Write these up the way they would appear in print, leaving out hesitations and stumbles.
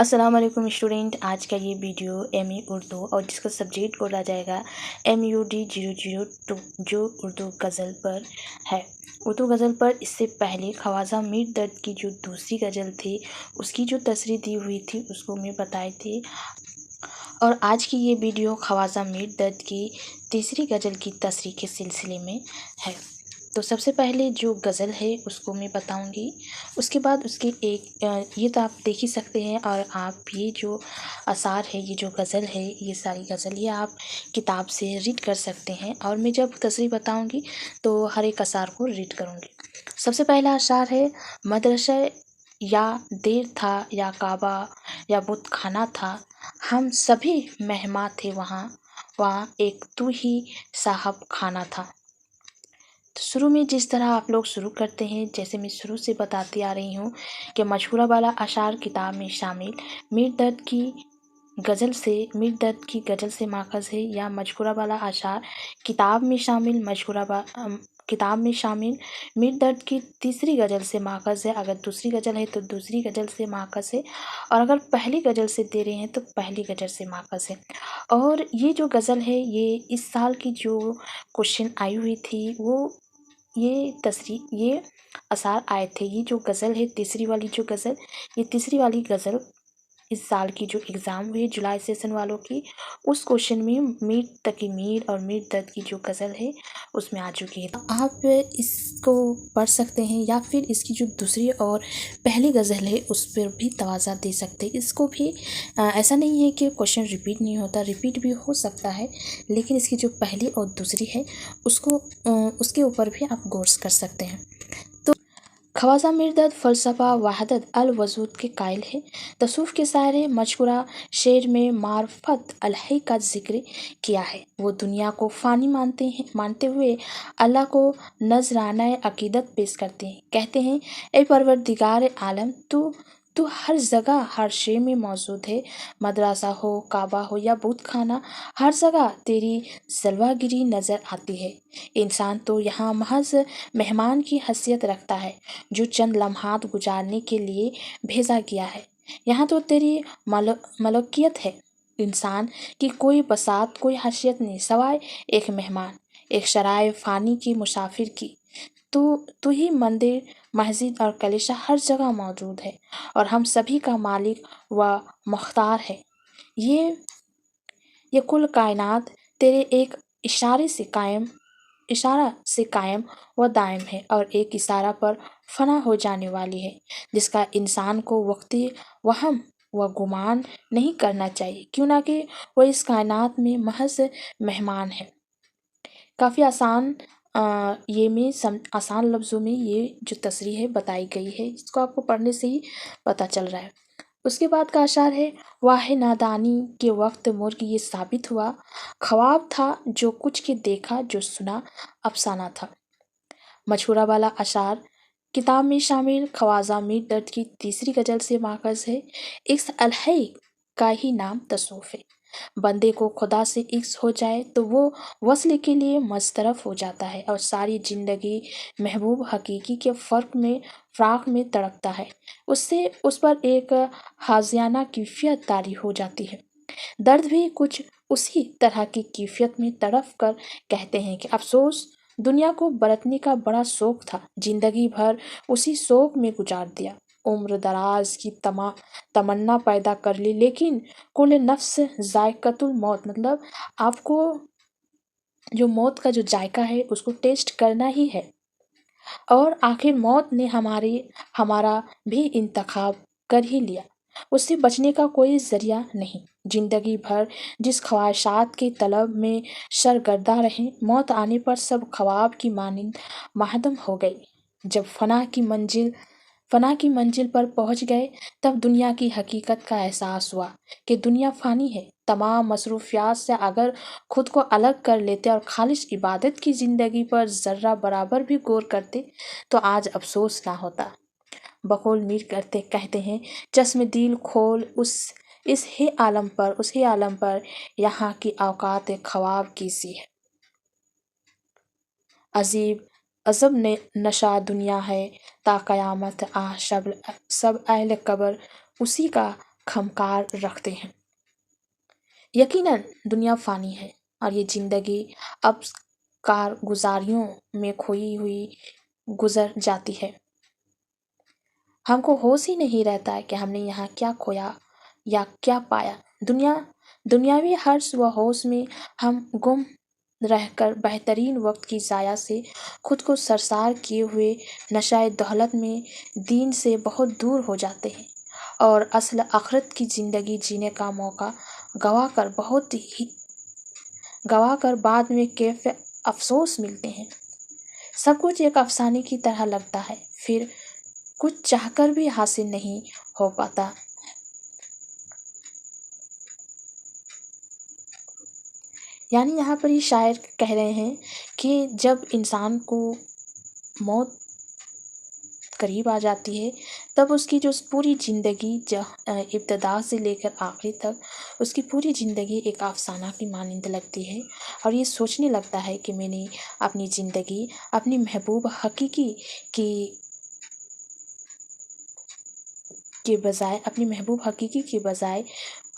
अस्सलाम वालेकुम स्टूडेंट। आज का ये वीडियो एम ई उर्दू और जिसका सब्जेक्ट बोला जाएगा MUD 002 जो उर्दू गज़ल पर है। उर्दू गज़ल पर इससे पहले ख्वाजा मीर दर्द की जो दूसरी गज़ल थी उसकी जो तशरीह दी हुई थी उसको मैं बताई थी। और आज की ये वीडियो ख्वाजा मीर दर्द की तीसरी गज़ल की तशरीह के सिलसिले में है। तो सबसे पहले जो गज़ल है उसको मैं बताऊंगी, उसके बाद उसके ये तो आप देख ही सकते हैं। और आप ये जो अशार है, ये जो गज़ल है, ये सारी गज़ल ये आप किताब से रीड कर सकते हैं। और मैं जब तशरीह बताऊंगी तो हर एक अशार को रीड करूंगी। सबसे पहला अशार है, मदरसा या देर था या काबा या बुत खाना था, हम सभी मेहमान थे वहाँ, वहाँ एक तू ही साहब खाना था। तो शुरू में जिस तरह आप लोग शुरू करते हैं, जैसे मैं शुरू से बताती आ रही हूँ कि मशहूरा वाला अशार किताब में शामिल मीर दर्द की गज़ल से माखज़ है, या मशहूरा वाला अशार किताब में शामिल मीर दर्द की तीसरी गज़ल से माखज़ है। अगर दूसरी गज़ल है तो दूसरी गज़ल से माखज़ है, और अगर पहली गज़ल से दे रहे हैं तो पहली गज़ल से माखज़ है। और ये जो गज़ल है ये इस साल की जो क्वेश्चन आई हुई थी ये अशार आए थे। ये जो गज़ल है तीसरी वाली गज़ल इस साल की जो एग्ज़ाम हुई जुलाई सेशन वालों की, उस क्वेश्चन में मीर तकी मीर और मीर दर्द की जो गज़ल है उसमें आ चुकी है। आप इसको पढ़ सकते हैं, या फिर इसकी जो दूसरी और पहली गज़ल है उस पर भी तवाज़ा दे सकते हैं। इसको भी ऐसा नहीं है कि क्वेश्चन रिपीट नहीं होता, रिपीट भी हो सकता है, लेकिन इसकी जो पहली और दूसरी है उसके ऊपर भी आप गौर कर सकते हैं। ख्वाजा मीर दर्द फ़लसफ़ा वहदत अल वजूद के कायल है। तसूफ़ के सारे मशकूरा शेर में मार्फत अलहै का ज़िक्र किया है। वो दुनिया को फ़ानी मानते हुए अल्लाह को नजराना अक़ीदत पेश करते हैं। कहते हैं, ए परवरदिगार आलम, तू हर जगह हर शे में मौजूद है। मदरसा हो, काबा हो या बुत खाना, हर जगह तेरी जलवागिरी नज़र आती है। इंसान तो यहाँ महज मेहमान की हैसियत रखता है, जो चंद लम्हात गुजारने के लिए भेजा गया है। यहाँ तो तेरी मलकियत है। इंसान की कोई बसात, कोई हैसियत नहीं, सवाए एक मेहमान, एक शराय फ़ानी की मुसाफिर की। तू ही मंदिर, मस्जिद और कलीसिया हर जगह मौजूद है, और हम सभी का मालिक व मुख्तार है। ये कुल कायनात तेरे एक इशारा से कायम व दायम है, और एक इशारा पर फना हो जाने वाली है, जिसका इंसान को वक्ती वहम व गुमान नहीं करना चाहिए, क्यों ना कि वह इस कायनात में महज मेहमान है। काफ़ी आसान आसान लफ्ज़ों में ये जो तशरीह है बताई गई है, इसको आपको पढ़ने से ही पता चल रहा है। उसके बाद का अशार है, वाह नादानी के वक्त मुर्ग ये साबित हुआ, ख्वाब था जो कुछ के देखा, जो सुना अफसाना था। मशहूरा वाला अशार किताब में शामिल ख्वाजा मीर दर्द की तीसरी गज़ल से माखज़ है। इस अलहै का ही नाम तसूफ़ है। बंदे को खुदा से इश्क हो जाए तो वो वस्ल के लिए मस्तरफ हो जाता है, और सारी ज़िंदगी महबूब हकीकी के फ़राक में तड़पता है। उससे उस पर एक हाज़ियाना कैफियत तारी हो जाती है। दर्द भी कुछ उसी तरह की कैफियत में तड़प कर कहते हैं कि अफ़सोस, दुनिया को बरतने का बड़ा शौक था, जिंदगी भर उसी शौक में गुजार दिया। उम्र दराज की तमन्ना पैदा कर ली, लेकिन कुल नफ्स जायक़तुल मौत, मतलब आपको जो मौत का जो जायका है उसको टेस्ट करना ही है, और आखिर मौत ने हमारा भी इंतखाब कर ही लिया। उससे बचने का कोई जरिया नहीं। जिंदगी भर जिस ख्वाहिशात के तलब में सरगर्दा रहे, मौत आने पर सब ख्वाब की मानिंद महदम हो गई। जब फना की मंजिल पर पहुंच गए, तब दुनिया की हकीकत का एहसास हुआ कि दुनिया फ़ानी है। तमाम मसरूफियात से अगर खुद को अलग कर लेते और खालिश इबादत की ज़िंदगी पर ज़र्रा बराबर भी गौर करते, तो आज अफसोस ना होता। बकौल मीर कहते हैं, चश्म दिल खोल उस ही आलम पर, यहाँ की औकात ख्वाब की सी है। अजब ने नशा दुनिया है, ता क़यामत सब अहल कब्र उसी का खमकार रखते हैं। यकीनन दुनिया फ़ानी है और ये ज़िंदगी अब कारगुजारियों में खोई हुई गुजर जाती है। हमको होश ही नहीं रहता है कि हमने यहाँ क्या खोया या क्या पाया। दुनियावी हर्ष व होश में हम गुम रहकर बेहतरीन वक्त की ज़ाया से खुद को सरसार किए हुए नशाए दौलत में दीन से बहुत दूर हो जाते हैं और असल आखिरत की ज़िंदगी जीने का मौका गवाकर बाद में कैफ अफसोस मिलते हैं। सब कुछ एक अफसाने की तरह लगता है, फिर कुछ चाहकर भी हासिल नहीं हो पाता। यानी यहाँ पर ये शायर कह रहे हैं कि जब इंसान को मौत करीब आ जाती है तब उसकी जो पूरी ज़िंदगी इब्तदा से लेकर आखिरी तक उसकी पूरी ज़िंदगी एक अफसाना की मानिंद लगती है और ये सोचने लगता है कि मैंने अपनी ज़िंदगी अपनी महबूब हकीकी के बजाय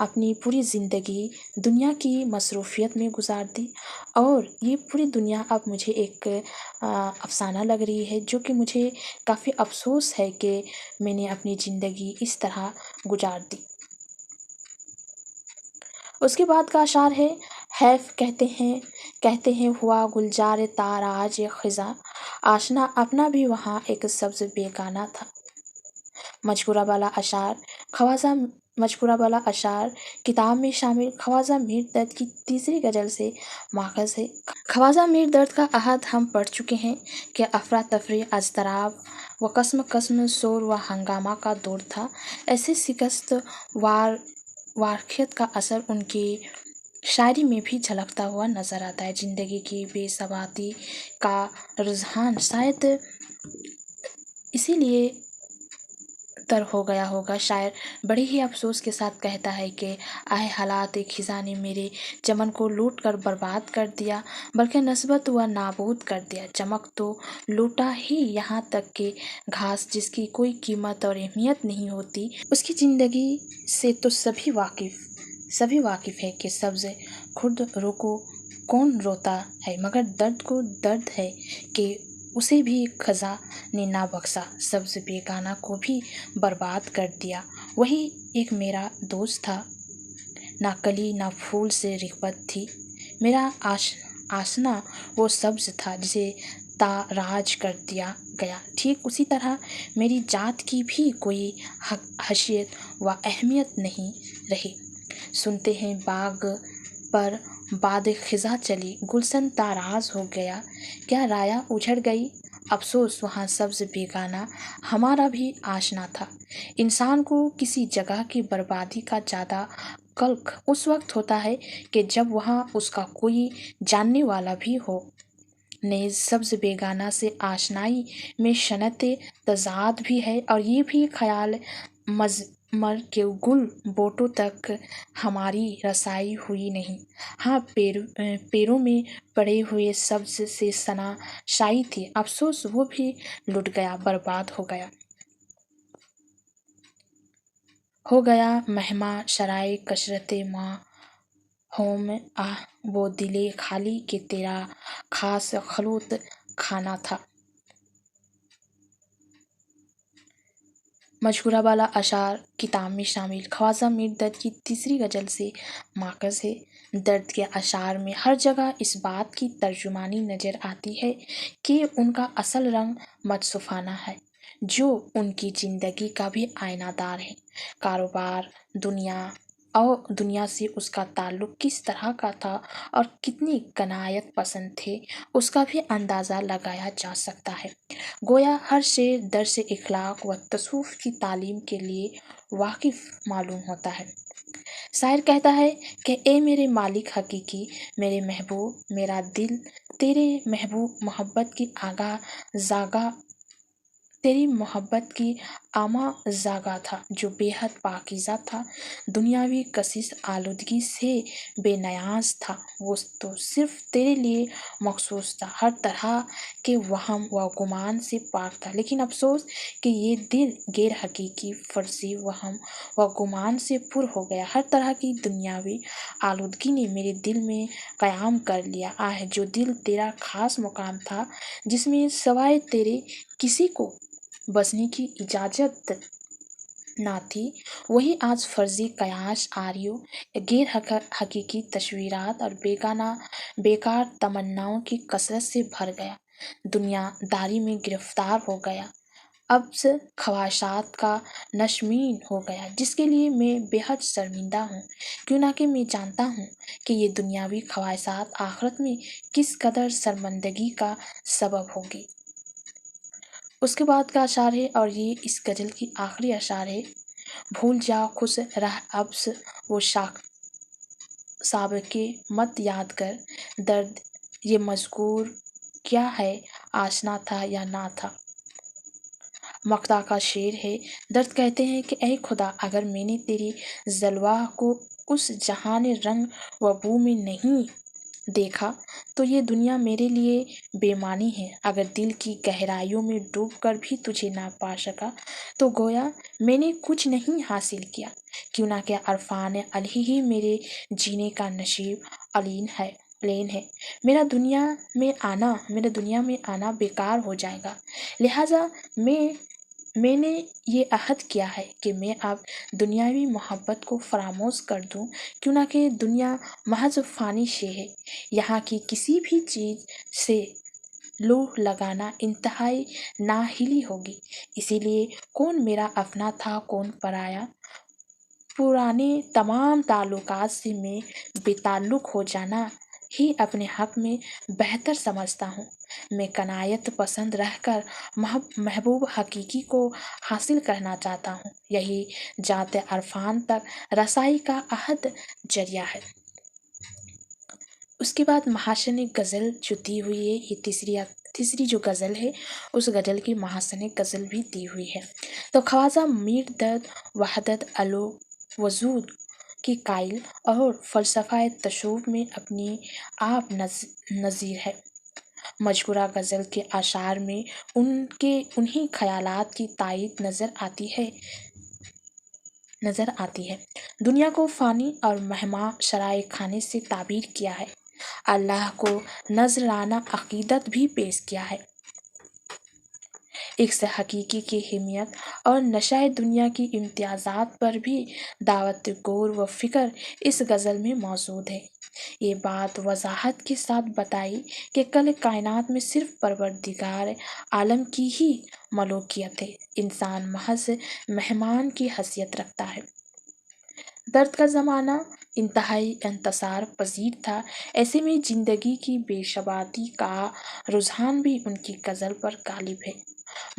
अपनी पूरी ज़िंदगी दुनिया की मसरूफ़ियत में गुजार दी और ये पूरी दुनिया अब मुझे एक अफसाना लग रही है, जो कि मुझे काफ़ी अफसोस है कि मैंने अपनी ज़िंदगी इस तरह गुजार दी। उसके बाद का अशार है, हैफ कहते हैं हुआ गुलजार ताराज ख़िज़ा, आशना अपना भी वहाँ एक सब्ज़ बेगाना था। मजकूरा वाला अशार किताब में शामिल ख्वाजा मीर दर्द की तीसरी गज़ल से माखज़ है। ख्वाजा मीर दर्द का अहद हम पढ़ चुके हैं कि अफरा तफरी, अज़तराब व कस्म शोर व हंगामा का दौर था। ऐसे शिकस्त वारखियत का असर उनकी शायरी में भी झलकता हुआ नज़र आता है। ज़िंदगी की बेसबाती का रुझान शायद इसीलिए तर हो गया होगा। शायर बड़े ही अफसोस के साथ कहता है कि आए हालात खिज़ा ने मेरे चमन को लूट कर बर्बाद कर दिया, बल्कि नस्बत व नाबूद कर दिया। चमक तो लूटा ही, यहाँ तक कि घास जिसकी कोई कीमत और अहमियत नहीं होती, उसकी ज़िंदगी से तो सभी वाकिफ़ है कि सब्ज़ खुर्द रोको कौन रोता है, मगर दर्द को दर्द है कि उसे भी खज़ा ने ना बख्शा, सब्ज़ बेगाना को भी बर्बाद कर दिया। वही एक मेरा दोस्त था, ना कली ना फूल से रिग़बत थी, मेरा आसना वो सब्ज़ था जिसे ताराज कर दिया गया। ठीक उसी तरह मेरी जात की भी कोई हैसियत व अहमियत नहीं रही। सुनते हैं बाग पर बाद खिज़ा चली, गुलशन ताराज हो गया, क्या राया उजड़ गई, अफसोस वहाँ सब्ज़ बेगाना हमारा भी आशना था। इंसान को किसी जगह की बर्बादी का ज़्यादा कल्क उस वक्त होता है कि जब वहाँ उसका कोई जानने वाला भी हो। नेज़ सब्ज़ बेगाना से आशनाई में शनत तज़ाद भी है और ये भी ख्याल मर के गुल बोटों तक हमारी रसाई हुई नहीं। हाँ, पैरों में पड़े हुए सब्ज़ से सना शाई थी, अफसोस वो भी लुट गया, बर्बाद हो गया महमा शराय कशरत माँ होम आह वो दिले खाली के तेरा खास खलूत खाना था। मजकूरा वाला अशार किताब में शामिल ख्वाजा मीर दर्द की तीसरी गज़ल से माखज़ है। दर्द के अशार में हर जगह इस बात की तर्जुमानी नज़र आती है कि उनका असल रंग मदसूफ़ाना है, जो उनकी ज़िंदगी का भी आईनादार है। कारोबार, दुनिया से उसका ताल्लुक़ किस तरह का था और कितनी कनायत पसंद थे, उसका भी अंदाज़ा लगाया जा सकता है। गोया हर शेर दर्स इखलाक व तसव्वुफ़ की तालीम के लिए वाकिफ़ मालूम होता है। शायर कहता है कि ए मेरे मालिक हकीकी, मेरे महबूब, मेरा दिल तेरे महबूब मोहब्बत की आमा जागा था जो बेहद पाकीज़ा था, दुनियावी कशिश आलूदगी से बेनियाज था। वो तो सिर्फ तेरे लिए मखसूस था, हर तरह के वहम व गुमान से पाक था। लेकिन अफसोस कि ये दिल गैर हकीकी फर्जी वहम व गुमान से पुर हो गया। हर तरह की दुनियावी आलूदगी ने मेरे दिल में क़याम कर लिया। आह, जो दिल तेरा खास मुकाम था, जिसमें सवाए तेरे किसी को बसने की इजाज़त ना थी, वही आज फर्जी कयास आरियों, गैर हकीकी तस्वीरात और बेकार तमन्नाओं की कसरत से भर गया। दुनियादारी में गिरफ्तार हो गया, अब्स ख्वाहिशात का नश्मीन हो गया, जिसके लिए मैं बेहद शर्मिंदा हूँ। क्यों ना कि मैं जानता हूँ कि ये दुनियावी ख्वाहिशात आखिरत में किस कदर शर्मिंदगी का सबब होगी। उसके बाद का अशार है और ये इस गज़ल की आखिरी अशार है। भूल जा खुश रह अब्स वो साबके मत याद कर, दर्द ये मज़कूर क्या है, आशना था या ना था। मक्ता का शेर है। दर्द कहते हैं कि ऐ खुदा, अगर मैंने तेरी जलवा को उस जहान रंग व बू में नहीं देखा तो ये दुनिया मेरे लिए बेमानी है। अगर दिल की गहराइयों में डूबकर भी तुझे ना पा सका तो गोया मैंने कुछ नहीं हासिल किया। क्यों ना कि अरफान अली ही मेरे जीने का नसीब अलीन है। मेरा दुनिया में आना बेकार हो जाएगा। लिहाजा मैंने ये अहद किया है कि मैं अब दुनियावी मोहब्बत को फरामोश कर दूं। क्यों ना कि दुनिया महज फ़ानी शे है, यहाँ की किसी भी चीज़ से लूह लगाना इंतहाई नाहिली होगी। इसीलिए कौन मेरा अपना था कौन पराया, पुराने तमाम ताल्लुकात से मैं बेताल्लुक हो जाना ही अपने हक़ में बेहतर समझता हूँ। मैं कनायत पसंद रहकर महबूब हकीकी को हासिल करना चाहता हूँ। यही जाते अरफान तक रसाई का अहद जरिया है। उसके बाद महाशनिक गज़ल जो दी हुई है, ये तीसरी जो गज़ल है, उस गज़ल की महाशनिक गज़ल भी दी हुई है। तो ख्वाजा मीर दर्द वहदत अलो वजूद की कायल और फ़लसफ़ा तशव्वुफ़ में अपनी आप नज़ीर है। मज़कूरा गज़ल के अशार में उन्हीं ख़यालात की तायीद नज़र आती है। दुनिया को फ़ानी और महमा शराय खाने से ताबीर किया है। अल्लाह को नजराना अक़ीदत भी पेश किया है। इक्स हकीकी की हिमियत और नशाए दुनिया की इम्तियाज़ात पर भी दावत गौर व फ़िक्र इस गज़ल में मौजूद है। ये बात वज़ाहत के साथ बताई कि कल कायनात में सिर्फ परवरदिगार आलम की ही मलूकियत है, इंसान महज मेहमान की हैसियत रखता है। दर्द का ज़माना इंतहाई इंतसार पजीर था। ऐसे में ज़िंदगी की बेशबाती का रुझान भी उनकी गज़ल पर गालिब है।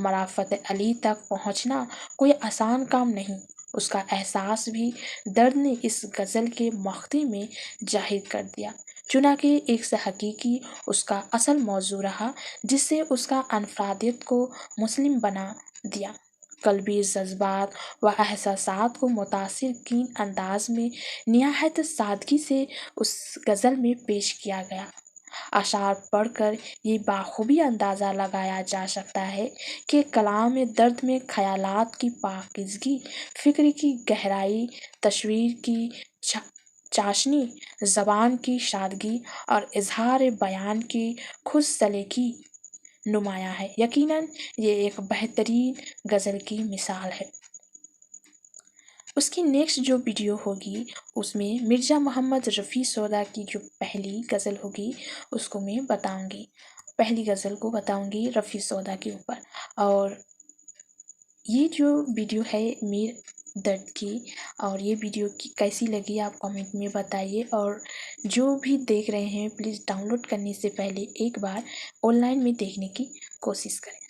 मराफत अली तक पहुँचना कोई आसान काम नहीं। उसका एहसास भी दर्द ने इस गज़ल के मख्ती में जाहिर कर दिया। चुनांकि एक से हकीकी उसका असल मौजू रहा, जिससे उसका अनफरादियत को मुस्लिम बना दिया। कल्बी जज्बात व एहसासात को मुतासिर किन अंदाज में निहायत सादगी से उस गज़ल में पेश किया गया। अशार पढ़कर ये बाखूबी अंदाज़ा लगाया जा सकता है कि कलाम दर्द में ख़यालात की पाकीज़गी, फ़िक्र की गहराई, तस्वीर की चाशनी, ज़बान की सादगी और इजहार बयान की खुद सलीकी नुमाया है। यकीनन ये एक बेहतरीन गज़ल की मिसाल है। उसकी नेक्स्ट जो वीडियो होगी उसमें मिर्ज़ा मोहम्मद रफ़ी सौदा की जो पहली गज़ल होगी उसको मैं बताऊंगी। पहली गज़ल को बताऊंगी रफ़ी सौदा के ऊपर। और ये जो वीडियो है मीर दर्द की, और ये वीडियो की कैसी लगी आप कमेंट में बताइए। और जो भी देख रहे हैं प्लीज़ डाउनलोड करने से पहले एक बार ऑनलाइन में देखने की कोशिश करें।